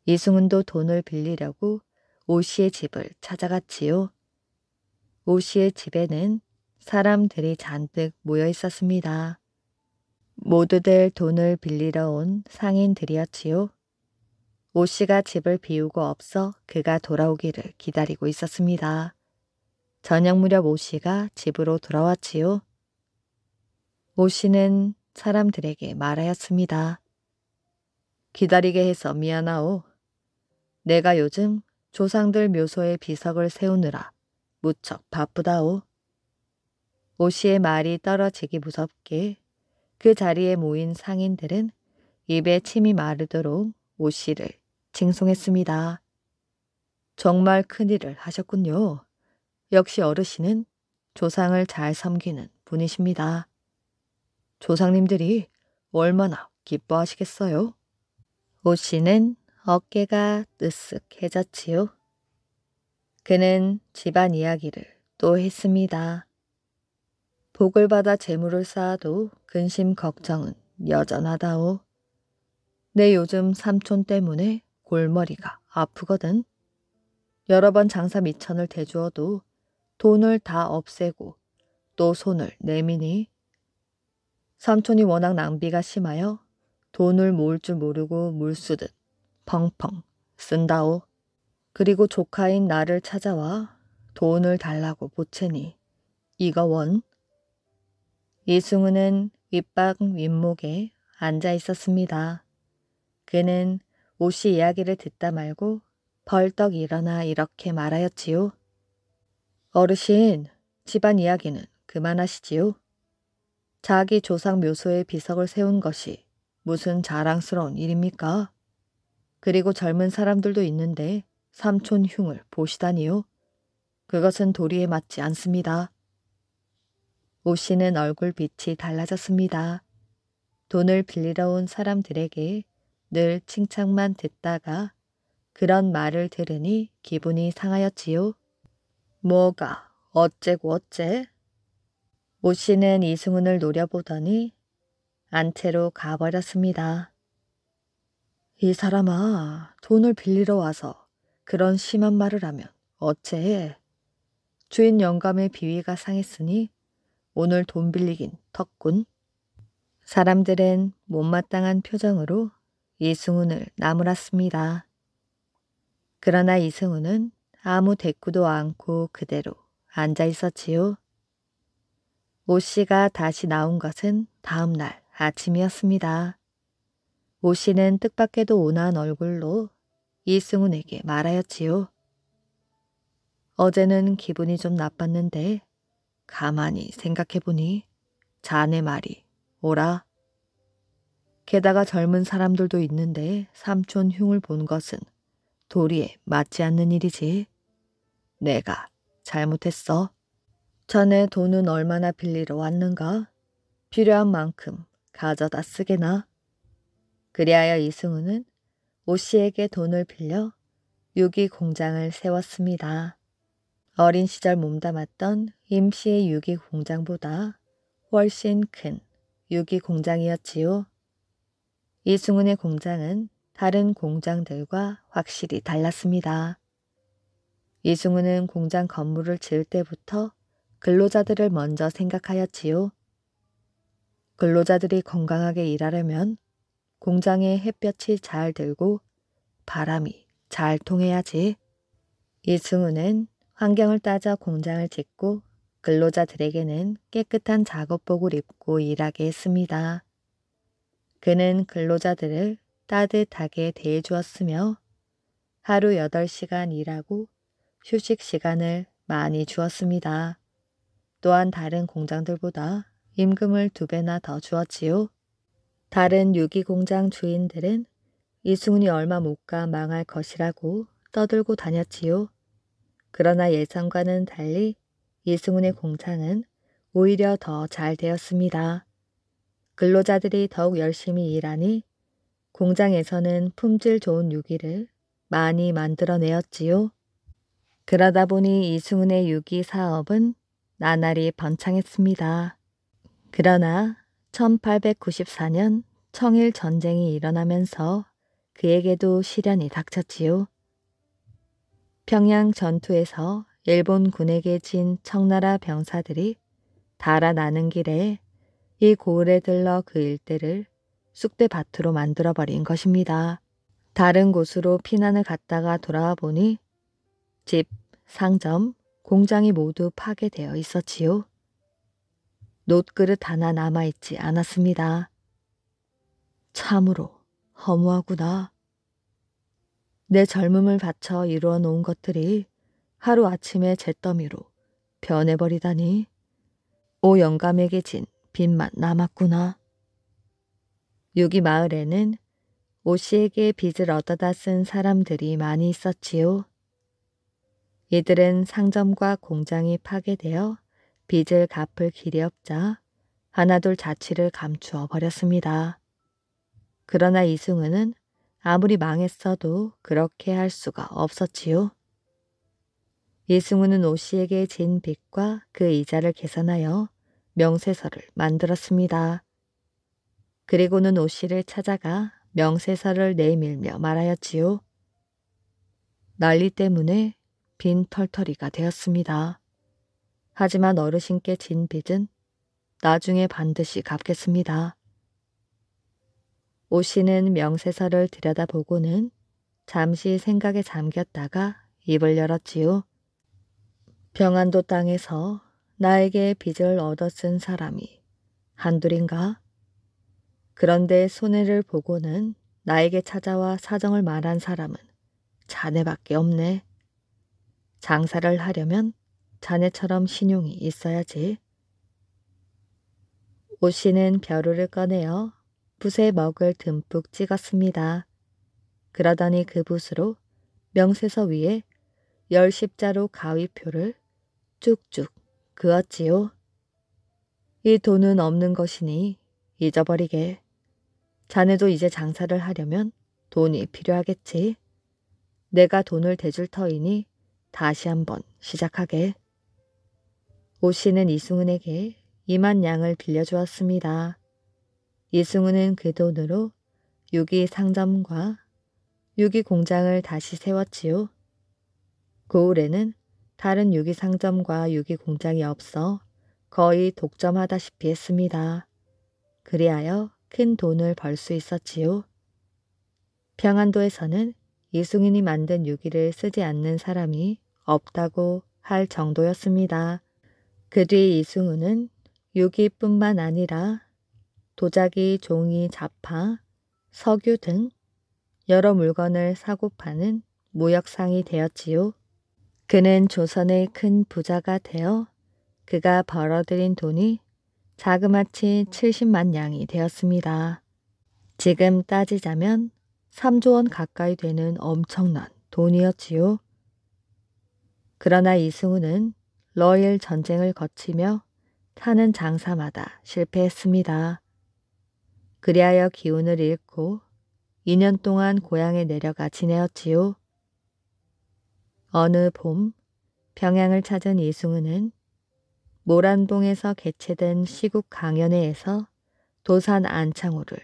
이승훈도 돈을 빌리려고 오 씨의 집을 찾아갔지요. 오 씨의 집에는 사람들이 잔뜩 모여 있었습니다. 모두들 돈을 빌리러 온 상인들이었지요. 오 씨가 집을 비우고 없어 그가 돌아오기를 기다리고 있었습니다. 저녁 무렵 오 씨가 집으로 돌아왔지요. 오 씨는 사람들에게 말하였습니다. 기다리게 해서 미안하오. 내가 요즘 조상들 묘소에 비석을 세우느라 무척 바쁘다오. 오 씨의 말이 떨어지기 무섭게 그 자리에 모인 상인들은 입에 침이 마르도록 오 씨를 칭송했습니다. 정말 큰일을 하셨군요. 역시 어르신은 조상을 잘 섬기는 분이십니다. 조상님들이 얼마나 기뻐하시겠어요? 오 씨는 어깨가 으쓱해졌지요. 그는 집안 이야기를 또 했습니다. 복을 받아 재물을 쌓아도 근심 걱정은 여전하다오. 내 요즘 삼촌 때문에 골머리가 아프거든. 여러 번 장사 미천을 대주어도 돈을 다 없애고 또 손을 내미니 삼촌이 워낙 낭비가 심하여 돈을 모을 줄 모르고 물쓰듯 펑펑 쓴다오. 그리고 조카인 나를 찾아와 돈을 달라고 보채니 이거 원. 이승우는 윗방 윗목에 앉아 있었습니다. 그는 오씨 이야기를 듣다 말고 벌떡 일어나 이렇게 말하였지요. 어르신, 집안 이야기는 그만하시지요. 자기 조상 묘소에 비석을 세운 것이 무슨 자랑스러운 일입니까? 그리고 젊은 사람들도 있는데 삼촌 흉을 보시다니요. 그것은 도리에 맞지 않습니다. 오 씨는 얼굴빛이 달라졌습니다. 돈을 빌리러 온 사람들에게 늘 칭찬만 듣다가 그런 말을 들으니 기분이 상하였지요. 뭐가 어째고 어째? 오 씨는 이승훈을 노려보더니 안채로 가버렸습니다. 이 사람아, 돈을 빌리러 와서 그런 심한 말을 하면 어째? 주인 영감의 비위가 상했으니 오늘 돈 빌리긴 턱군. 사람들은 못마땅한 표정으로 이승훈을 나무랐습니다. 그러나 이승훈은 아무 대꾸도 않고 그대로 앉아 있었지요. 오 씨가 다시 나온 것은 다음 날 아침이었습니다. 오 씨는 뜻밖에도 온화한 얼굴로 이승훈에게 말하였지요. 어제는 기분이 좀 나빴는데 가만히 생각해보니 자네 말이 옳아. 게다가 젊은 사람들도 있는데 삼촌 흉을 본 것은 도리에 맞지 않는 일이지. 내가 잘못했어. 자네 돈은 얼마나 빌리러 왔는가? 필요한 만큼 가져다 쓰게나. 그리하여 이승우는 오 씨에게 돈을 빌려 유기 공장을 세웠습니다. 어린 시절 몸담았던 임 씨의 유기 공장보다 훨씬 큰 유기 공장이었지요. 이승훈의 공장은 다른 공장들과 확실히 달랐습니다. 이승훈은 공장 건물을 지을 때부터 근로자들을 먼저 생각하였지요. 근로자들이 건강하게 일하려면 공장에 햇볕이 잘 들고 바람이 잘 통해야지. 이승훈은 환경을 따져 공장을 짓고 근로자들에게는 깨끗한 작업복을 입고 일하게 했습니다. 그는 근로자들을 따뜻하게 대해주었으며 하루 8시간 일하고 휴식 시간을 많이 주었습니다. 또한 다른 공장들보다 임금을 2배나 더 주었지요. 다른 유기공장 주인들은 이승훈이 얼마 못 가 망할 것이라고 떠들고 다녔지요. 그러나 예상과는 달리 이승훈의 공장은 오히려 더 잘 되었습니다. 근로자들이 더욱 열심히 일하니 공장에서는 품질 좋은 유기를 많이 만들어내었지요. 그러다 보니 이승훈의 유기 사업은 나날이 번창했습니다. 그러나 1894년 청일 전쟁이 일어나면서 그에게도 시련이 닥쳤지요. 평양 전투에서 일본 군에게 진 청나라 병사들이 달아나는 길에 이 고을에 들러 그 일대를 쑥대밭으로 만들어버린 것입니다. 다른 곳으로 피난을 갔다가 돌아와 보니 집, 상점, 공장이 모두 파괴되어 있었지요. 놋그릇 하나 남아있지 않았습니다. 참으로 허무하구나. 내 젊음을 바쳐 이루어 놓은 것들이 하루아침에 잿더미로 변해버리다니. 오 영감에게 진 빚만 남았구나. 유기 마을에는 오 씨에게 빚을 얻어다 쓴 사람들이 많이 있었지요. 이들은 상점과 공장이 파괴되어 빚을 갚을 길이 없자 하나둘 자취를 감추어 버렸습니다. 그러나 이승우는 아무리 망했어도 그렇게 할 수가 없었지요. 이승우는 오 씨에게 진 빚과 그 이자를 계산하여 명세서를 만들었습니다. 그리고는 오 씨를 찾아가 명세서를 내밀며 말하였지요. 난리 때문에 빈털터리가 되었습니다. 하지만 어르신께 진 빚은 나중에 반드시 갚겠습니다. 오 씨는 명세서를 들여다보고는 잠시 생각에 잠겼다가 입을 열었지요. 병안도 땅에서 나에게 빚을 얻어 쓴 사람이 한둘인가? 그런데 손해를 보고는 나에게 찾아와 사정을 말한 사람은 자네밖에 없네. 장사를 하려면 자네처럼 신용이 있어야지. 오 씨는 벼루를 꺼내어 붓에 먹을 듬뿍 찍었습니다. 그러더니 그 붓으로 명세서 위에 10십자로 가위표를 쭉쭉 그었지요. 이 돈은 없는 것이니 잊어버리게. 자네도 이제 장사를 하려면 돈이 필요하겠지. 내가 돈을 대줄 터이니 다시 한번 시작하게. 오 씨는 이승훈에게 2만 양을 빌려주었습니다. 이승훈은 그 돈으로 유기 상점과 유기 공장을 다시 세웠지요. 고을에는 다른 유기 상점과 유기 공장이 없어 거의 독점하다시피 했습니다. 그리하여 큰 돈을 벌 수 있었지요. 평안도에서는 이승훈이 만든 유기를 쓰지 않는 사람이 없다고 할 정도였습니다. 그 뒤 이승훈은 유기뿐만 아니라 도자기, 종이, 자파, 석유 등 여러 물건을 사고 파는 무역상이 되었지요. 그는 조선의 큰 부자가 되어 그가 벌어들인 돈이 자그마치 70만 양이 되었습니다. 지금 따지자면 3조 원 가까이 되는 엄청난 돈이었지요. 그러나 이승우는 러일 전쟁을 거치며 하는 장사마다 실패했습니다. 그리하여 기운을 잃고 2년 동안 고향에 내려가 지내었지요. 어느 봄 평양을 찾은 이승우는 모란봉에서 개최된 시국 강연회에서 도산 안창호를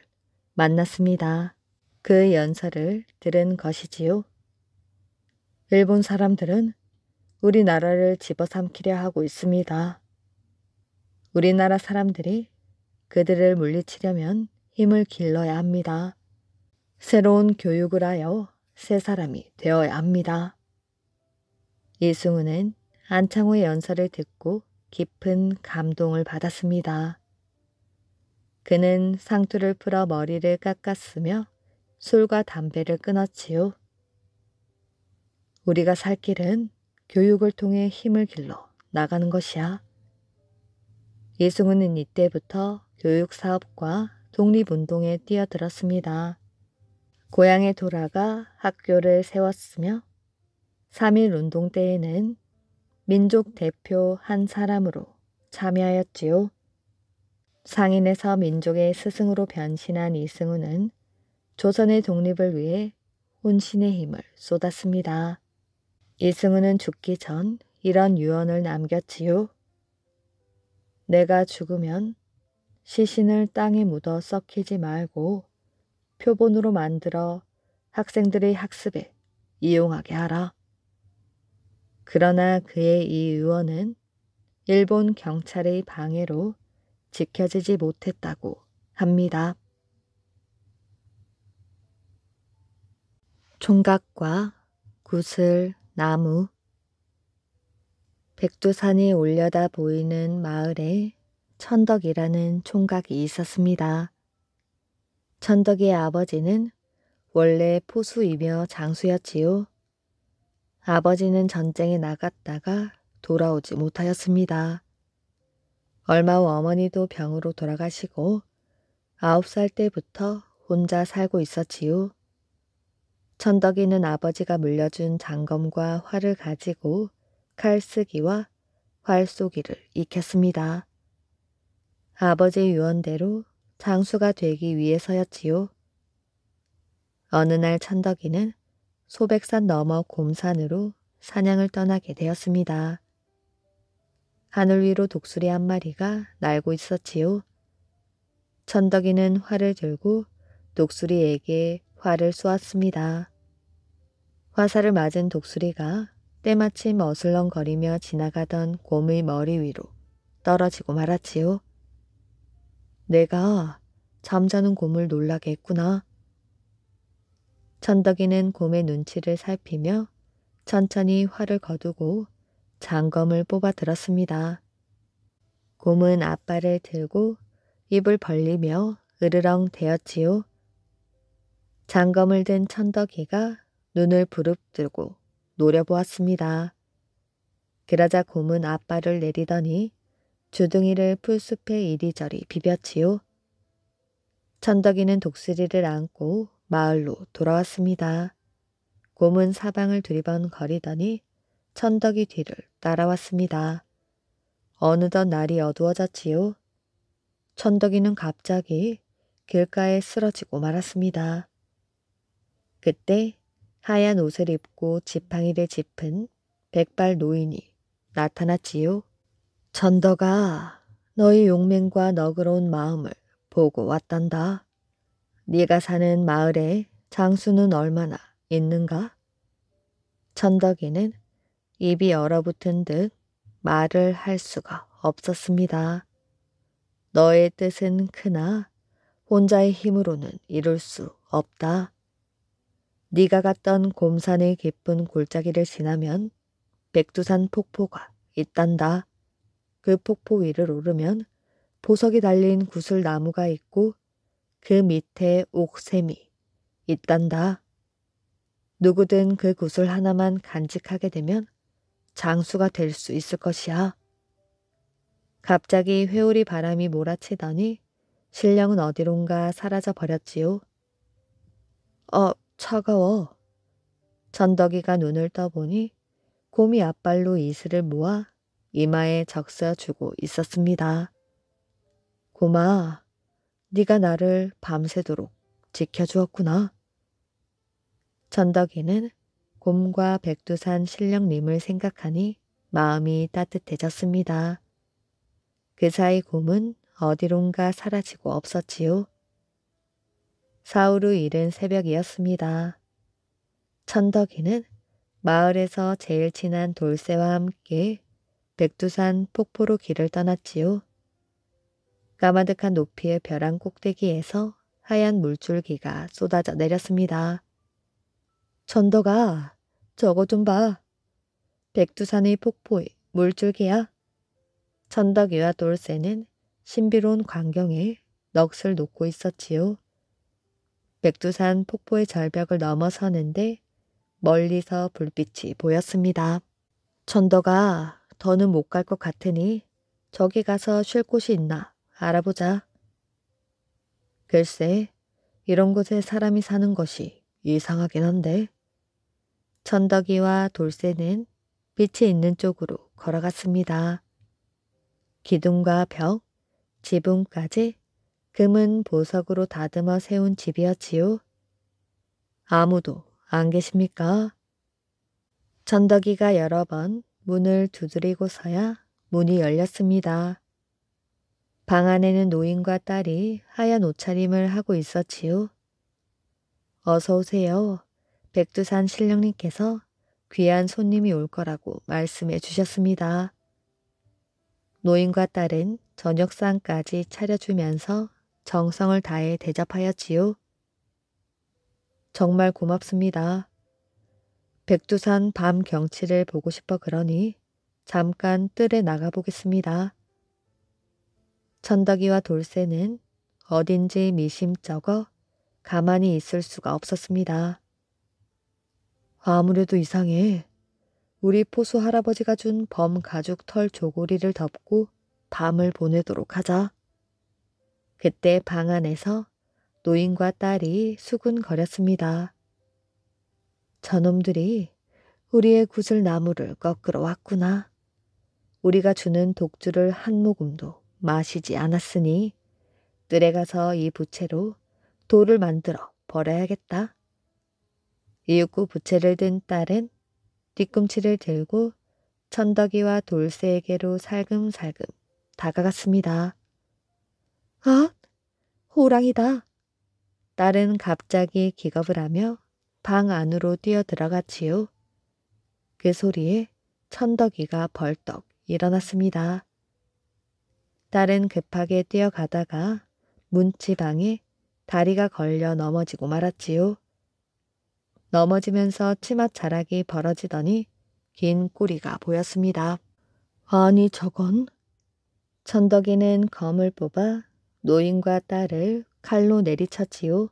만났습니다. 그 연설을 들은 것이지요. 일본 사람들은 우리나라를 집어삼키려 하고 있습니다. 우리나라 사람들이 그들을 물리치려면 힘을 길러야 합니다. 새로운 교육을 하여 새 사람이 되어야 합니다. 이승우는 안창호의 연설을 듣고 깊은 감동을 받았습니다. 그는 상투를 풀어 머리를 깎았으며 술과 담배를 끊었지요. 우리가 살 길은 교육을 통해 힘을 길러 나가는 것이야. 이승우는 이때부터 교육사업과 독립운동에 뛰어들었습니다. 고향에 돌아가 학교를 세웠으며 3.1 운동 때에는 민족 대표 한 사람으로 참여하였지요. 상인에서 민족의 스승으로 변신한 이승우는 조선의 독립을 위해 혼신의 힘을 쏟았습니다. 이승우는 죽기 전 이런 유언을 남겼지요. 내가 죽으면 시신을 땅에 묻어 썩히지 말고 표본으로 만들어 학생들의 학습에 이용하게 하라. 그러나 그의 이 유언은 일본 경찰의 방해로 지켜지지 못했다고 합니다. 총각과 구슬, 나무. 백두산이 올려다 보이는 마을에 천덕이라는 총각이 있었습니다. 천덕이의 아버지는 원래 포수이며 장수였지요. 아버지는 전쟁에 나갔다가 돌아오지 못하였습니다. 얼마 후 어머니도 병으로 돌아가시고 9살 때부터 혼자 살고 있었지요. 천덕이는 아버지가 물려준 장검과 활을 가지고 칼쓰기와 활 쏘기를 익혔습니다. 아버지 유언대로 장수가 되기 위해서였지요. 어느 날 천덕이는 소백산 너머 곰산으로 사냥을 떠나게 되었습니다. 하늘 위로 독수리 한 마리가 날고 있었지요. 천덕이는 활을 들고 독수리에게 활을 쏘았습니다. 화살을 맞은 독수리가 때마침 어슬렁거리며 지나가던 곰의 머리 위로 떨어지고 말았지요. 내가 잠자는 곰을 놀라게 했구나. 천덕이는 곰의 눈치를 살피며 천천히 활을 거두고 장검을 뽑아 들었습니다. 곰은 앞발을 들고 입을 벌리며 으르렁 대었지요. 장검을 든 천덕이가 눈을 부릅뜨고 노려보았습니다. 그러자 곰은 앞발을 내리더니 주둥이를 풀숲에 이리저리 비볐지요. 천덕이는 독수리를 안고 마을로 돌아왔습니다. 곰은 사방을 두리번거리더니 천덕이 뒤를 따라왔습니다. 어느덧 날이 어두워졌지요. 천덕이는 갑자기 길가에 쓰러지고 말았습니다. 그때 하얀 옷을 입고 지팡이를 짚은 백발 노인이 나타났지요. 천덕아, 너희 용맹과 너그러운 마음을 보고 왔단다. 네가 사는 마을에 장수는 얼마나 있는가? 천덕이는 입이 얼어붙은 듯 말을 할 수가 없었습니다. 너의 뜻은 크나 혼자의 힘으로는 이룰 수 없다. 네가 갔던 곰산의 깊은 골짜기를 지나면 백두산 폭포가 있단다. 그 폭포 위를 오르면 보석이 달린 구슬나무가 있고 그 밑에 옥샘이 있단다. 누구든 그 구슬 하나만 간직하게 되면 장수가 될 수 있을 것이야. 갑자기 회오리 바람이 몰아치더니 신령은 어디론가 사라져 버렸지요. 차가워. 천덕이가 눈을 떠보니 곰이 앞발로 이슬을 모아 이마에 적셔주고 있었습니다. 곰아, 네가 나를 밤새도록 지켜주었구나. 천덕이는 곰과 백두산 신령님을 생각하니 마음이 따뜻해졌습니다. 그 사이 곰은 어디론가 사라지고 없었지요. 사흘 후 이른 새벽이었습니다. 천덕이는 마을에서 제일 친한 돌쇠와 함께 백두산 폭포로 길을 떠났지요. 까마득한 높이의 벼랑 꼭대기에서 하얀 물줄기가 쏟아져 내렸습니다. 천덕아, 저거 좀 봐. 백두산의 폭포에 물줄기야. 천덕이와 돌쇠는 신비로운 광경에 넋을 놓고 있었지요. 백두산 폭포의 절벽을 넘어서는데 멀리서 불빛이 보였습니다. 천덕아, 더는 못 갈 것 같으니 저기 가서 쉴 곳이 있나 알아보자. 글쎄, 이런 곳에 사람이 사는 것이 이상하긴 한데. 천덕이와 돌쇠는 빛이 있는 쪽으로 걸어갔습니다. 기둥과 벽, 지붕까지 금은 보석으로 다듬어 세운 집이었지요. 아무도 안 계십니까? 천덕이가 여러 번 문을 두드리고서야 문이 열렸습니다. 방 안에는 노인과 딸이 하얀 옷차림을 하고 있었지요. 어서 오세요. 백두산 신령님께서 귀한 손님이 올 거라고 말씀해 주셨습니다. 노인과 딸은 저녁상까지 차려주면서 정성을 다해 대접하였지요. 정말 고맙습니다. 백두산 밤 경치를 보고 싶어 그러니 잠깐 뜰에 나가보겠습니다. 천덕이와 돌쇠는 어딘지 미심쩍어 가만히 있을 수가 없었습니다. 아무래도 이상해. 우리 포수 할아버지가 준 범가죽 털 조고리를 덮고 밤을 보내도록 하자. 그때 방 안에서 노인과 딸이 수군거렸습니다. 저놈들이 우리의 구슬나무를 꺾으러 왔구나. 우리가 주는 독주를 한 모금도 마시지 않았으니 뜰에 가서 이 부채로 돌을 만들어 버려야겠다. 이윽고 부채를 든 딸은 뒤꿈치를 들고 천덕이와 돌쇠에게로 살금살금 다가갔습니다. 아! 호랑이다. 딸은 갑자기 기겁을 하며 방 안으로 뛰어들어갔지요. 그 소리에 천덕이가 벌떡 일어났습니다. 딸은 급하게 뛰어가다가 문지방에 다리가 걸려 넘어지고 말았지요. 넘어지면서 치맛자락이 벌어지더니 긴 꼬리가 보였습니다. 아니 저건? 천덕이는 검을 뽑아 노인과 딸을 칼로 내리쳤지요.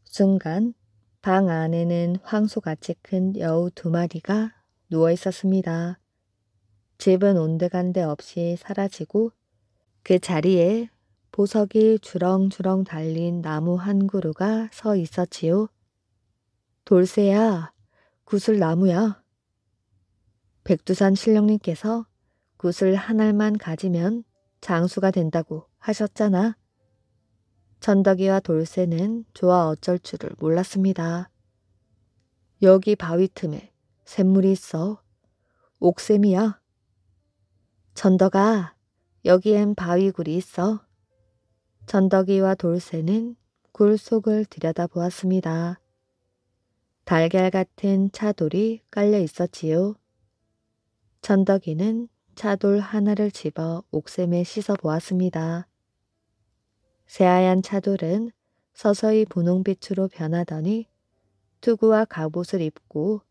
순간 방 안에는 황소같이 큰 여우 2마리가 누워 있었습니다. 집은 온데간데 없이 사라지고 그 자리에 보석이 주렁주렁 달린 나무 한 그루가 서 있었지요. 돌쇠야, 구슬나무야. 백두산 신령님께서 구슬 한 알만 가지면 장수가 된다고 하셨잖아. 천덕이와 돌쇠는 좋아 어쩔 줄을 몰랐습니다. 여기 바위 틈에 샘물이 있어. 옥샘이야. 천덕아, 여기엔 바위굴이 있어. 천덕이와 돌쇠는 굴 속을 들여다보았습니다. 달걀 같은 차돌이 깔려 있었지요. 천덕이는 차돌 하나를 집어 옥샘에 씻어 보았습니다. 새하얀 차돌은 서서히 분홍빛으로 변하더니 투구와 갑옷을 입고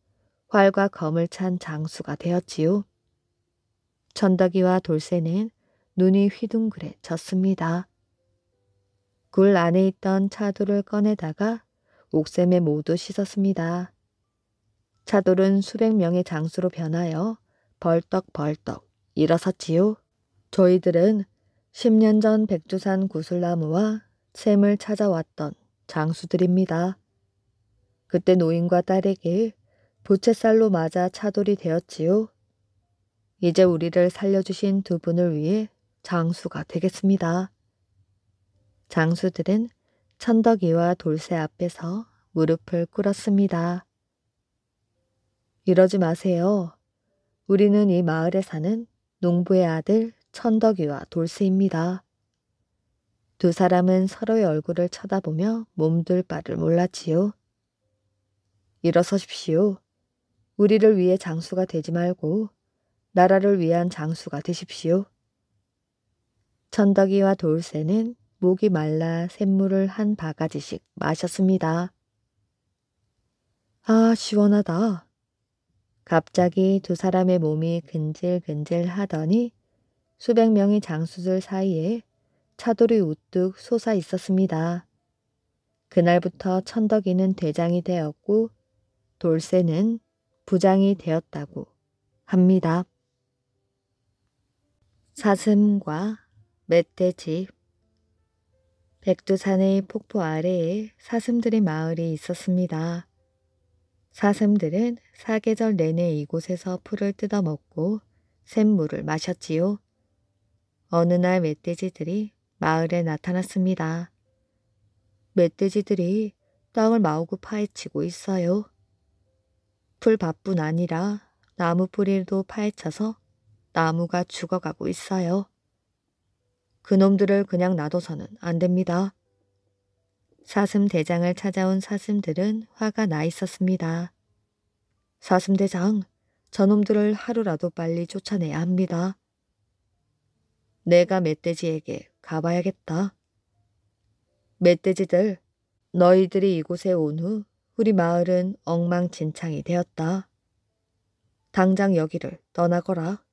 활과 검을 찬 장수가 되었지요. 천덕이와 돌쇠는 눈이 휘둥그레졌습니다. 굴 안에 있던 차돌을 꺼내다가 옥샘에 모두 씻었습니다. 차돌은 수백 명의 장수로 변하여 벌떡벌떡 일어섰지요. 저희들은 10년 전 백두산 구슬나무와 샘을 찾아왔던 장수들입니다. 그때 노인과 딸에게 부채살로 맞아 차돌이 되었지요. 이제 우리를 살려주신 2분을 위해 장수가 되겠습니다. 장수들은 천덕이와 돌쇠 앞에서 무릎을 꿇었습니다. 이러지 마세요. 우리는 이 마을에 사는 농부의 아들 천덕이와 돌쇠입니다. 2 사람은 서로의 얼굴을 쳐다보며 몸둘 바를 몰랐지요. 일어서십시오. 우리를 위해 장수가 되지 말고 나라를 위한 장수가 되십시오. 천덕이와 돌쇠는 목이 말라 샘물을 한 바가지씩 마셨습니다. 아, 시원하다. 갑자기 2 사람의 몸이 근질근질 하더니 수백 명의 장수들 사이에 차돌이 우뚝 솟아 있었습니다. 그날부터 천덕이는 대장이 되었고 돌쇠는 부장이 되었다고 합니다. 사슴과 멧돼지. 백두산의 폭포 아래에 사슴들의 마을이 있었습니다. 사슴들은 사계절 내내 이곳에서 풀을 뜯어먹고 샘물을 마셨지요. 어느 날 멧돼지들이 마을에 나타났습니다. 멧돼지들이 땅을 마구 파헤치고 있어요. 풀밭뿐 아니라 나무 뿌리도 파헤쳐서 나무가 죽어가고 있어요. 그놈들을 그냥 놔둬서는 안 됩니다. 사슴 대장을 찾아온 사슴들은 화가 나 있었습니다. 사슴 대장, 저놈들을 하루라도 빨리 쫓아내야 합니다. 내가 멧돼지에게 가봐야겠다. 멧돼지들, 너희들이 이곳에 온 후 우리 마을은 엉망진창이 되었다. 당장 여기를 떠나거라.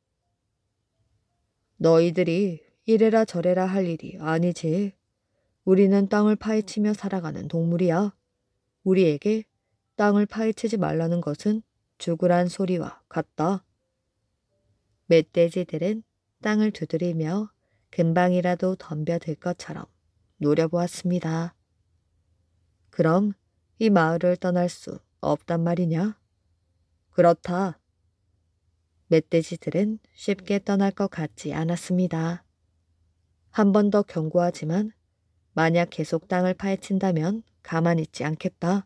너희들이 이래라 저래라 할 일이 아니지. 우리는 땅을 파헤치며 살아가는 동물이야. 우리에게 땅을 파헤치지 말라는 것은 죽으란 소리와 같다. 멧돼지들은 땅을 두드리며 금방이라도 덤벼들 것처럼 노려보았습니다. 그럼 이 마을을 떠날 수 없단 말이냐? 그렇다. 멧돼지들은 쉽게 떠날 것 같지 않았습니다. 한 번 더 경고하지만 만약 계속 땅을 파헤친다면 가만히 있지 않겠다.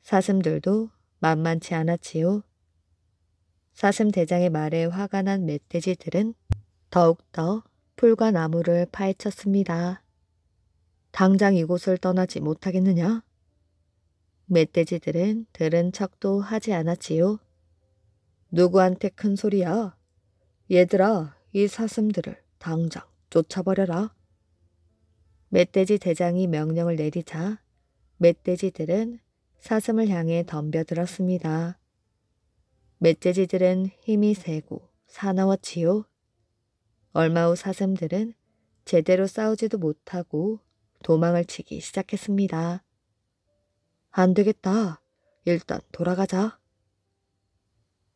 사슴들도 만만치 않았지요. 사슴 대장의 말에 화가 난 멧돼지들은 더욱더 풀과 나무를 파헤쳤습니다. 당장 이곳을 떠나지 못하겠느냐? 멧돼지들은 들은 척도 하지 않았지요. 누구한테 큰 소리야? 얘들아, 이 사슴들을 당장 쫓아버려라. 멧돼지 대장이 명령을 내리자 멧돼지들은 사슴을 향해 덤벼들었습니다. 멧돼지들은 힘이 세고 사나웠지요. 얼마 후 사슴들은 제대로 싸우지도 못하고 도망을 치기 시작했습니다. 안 되겠다. 일단 돌아가자.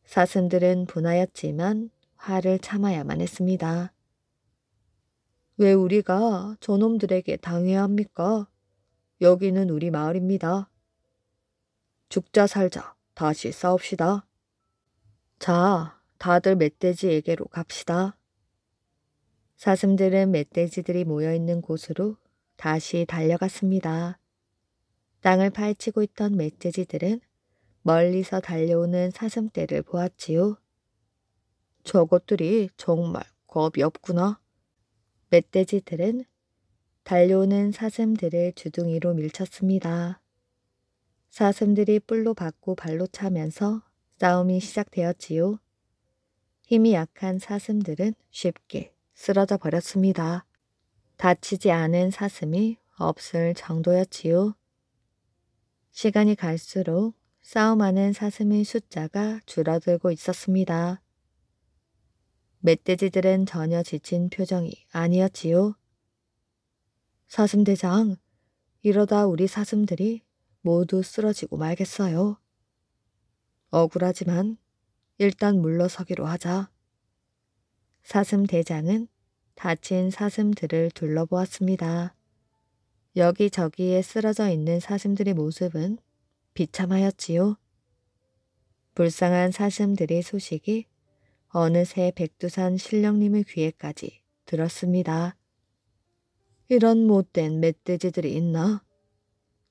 사슴들은 분하였지만 화를 참아야만 했습니다. 왜 우리가 저놈들에게 당해야 합니까? 여기는 우리 마을입니다. 죽자 살자 다시 싸웁시다. 자, 다들 멧돼지에게로 갑시다. 사슴들은 멧돼지들이 모여있는 곳으로 다시 달려갔습니다. 땅을 파헤치고 있던 멧돼지들은 멀리서 달려오는 사슴떼를 보았지요. 저것들이 정말 겁이 없구나. 멧돼지들은 달려오는 사슴들을 주둥이로 밀쳤습니다. 사슴들이 뿔로 받고 발로 차면서 싸움이 시작되었지요. 힘이 약한 사슴들은 쉽게 쓰러져 버렸습니다. 다치지 않은 사슴이 없을 정도였지요. 시간이 갈수록 싸움하는 사슴의 숫자가 줄어들고 있었습니다. 멧돼지들은 전혀 지친 표정이 아니었지요. 사슴대장, 이러다 우리 사슴들이 모두 쓰러지고 말겠어요. 억울하지만 일단 물러서기로 하자. 사슴대장은 다친 사슴들을 둘러보았습니다. 여기저기에 쓰러져 있는 사슴들의 모습은 비참하였지요. 불쌍한 사슴들의 소식이 어느새 백두산 신령님의 귀에까지 들었습니다. 이런 못된 멧돼지들이 있나?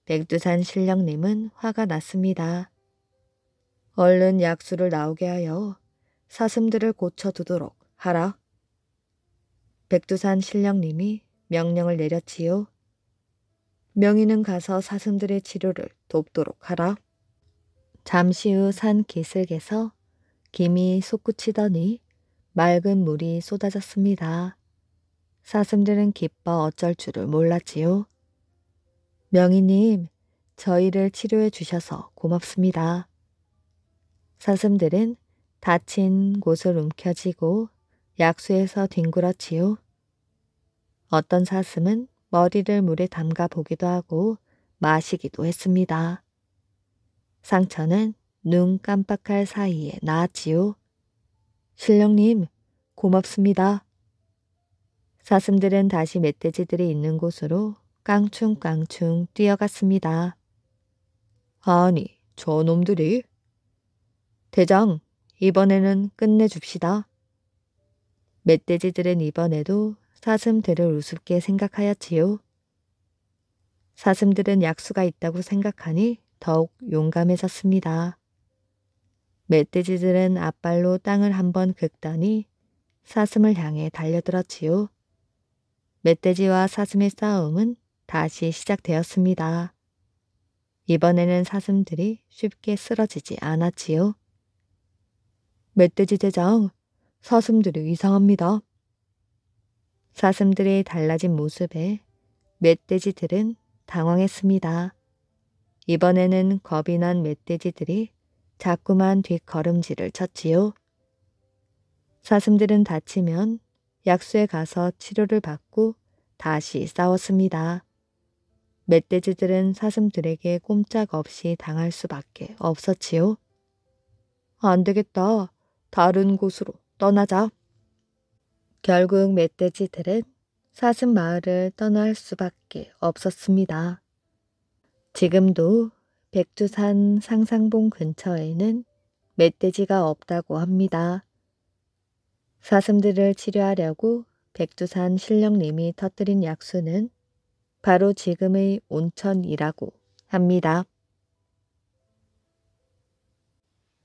백두산 신령님은 화가 났습니다. 얼른 약수를 나오게 하여 사슴들을 고쳐두도록 하라. 백두산 신령님이 명령을 내렸지요. 명의는 가서 사슴들의 치료를 돕도록 하라. 잠시 후 산 기슭에서 김이 솟구치더니 맑은 물이 쏟아졌습니다. 사슴들은 기뻐 어쩔 줄을 몰랐지요. 명의님, 저희를 치료해 주셔서 고맙습니다. 사슴들은 다친 곳을 움켜쥐고 약수에서 뒹굴었지요. 어떤 사슴은 머리를 물에 담가 보기도 하고 마시기도 했습니다. 상처는 눈 깜빡할 사이에 나았지요. 신령님, 고맙습니다. 사슴들은 다시 멧돼지들이 있는 곳으로 깡충깡충 뛰어갔습니다. 아니, 저놈들이. 대장, 이번에는 끝내줍시다. 멧돼지들은 이번에도 사슴들을 우습게 생각하였지요. 사슴들은 약수가 있다고 생각하니 더욱 용감해졌습니다. 멧돼지들은 앞발로 땅을 한번 긁더니 사슴을 향해 달려들었지요. 멧돼지와 사슴의 싸움은 다시 시작되었습니다. 이번에는 사슴들이 쉽게 쓰러지지 않았지요. 멧돼지 대장, 사슴들이 이상합니다. 사슴들의 달라진 모습에 멧돼지들은 당황했습니다. 이번에는 겁이 난 멧돼지들이 자꾸만 뒷걸음질을 쳤지요. 사슴들은 다치면 약수에 가서 치료를 받고 다시 싸웠습니다. 멧돼지들은 사슴들에게 꼼짝없이 당할 수밖에 없었지요. 안 되겠다. 다른 곳으로 떠나자. 결국 멧돼지들은 사슴 마을을 떠날 수밖에 없었습니다. 지금도 백두산 상상봉 근처에는 멧돼지가 없다고 합니다. 사슴들을 치료하려고 백두산 신령님이 터뜨린 약수는 바로 지금의 온천이라고 합니다.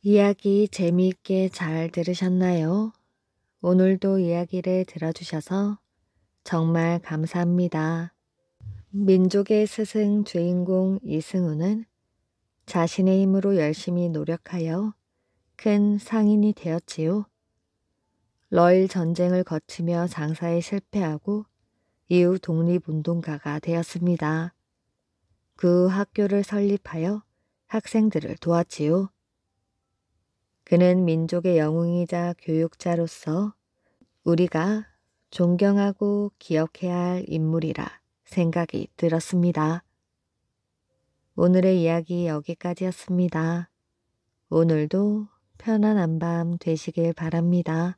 이야기 재미있게 잘 들으셨나요? 오늘도 이야기를 들어주셔서 정말 감사합니다. 민족의 스승 주인공 이승우는 자신의 힘으로 열심히 노력하여 큰 상인이 되었지요. 러일 전쟁을 거치며 장사에 실패하고 이후 독립운동가가 되었습니다. 그 학교를 설립하여 학생들을 도왔지요. 그는 민족의 영웅이자 교육자로서 우리가 존경하고 기억해야 할 인물이라 생각이 들었습니다. 오늘의 이야기 여기까지였습니다. 오늘도 편안한 밤 되시길 바랍니다.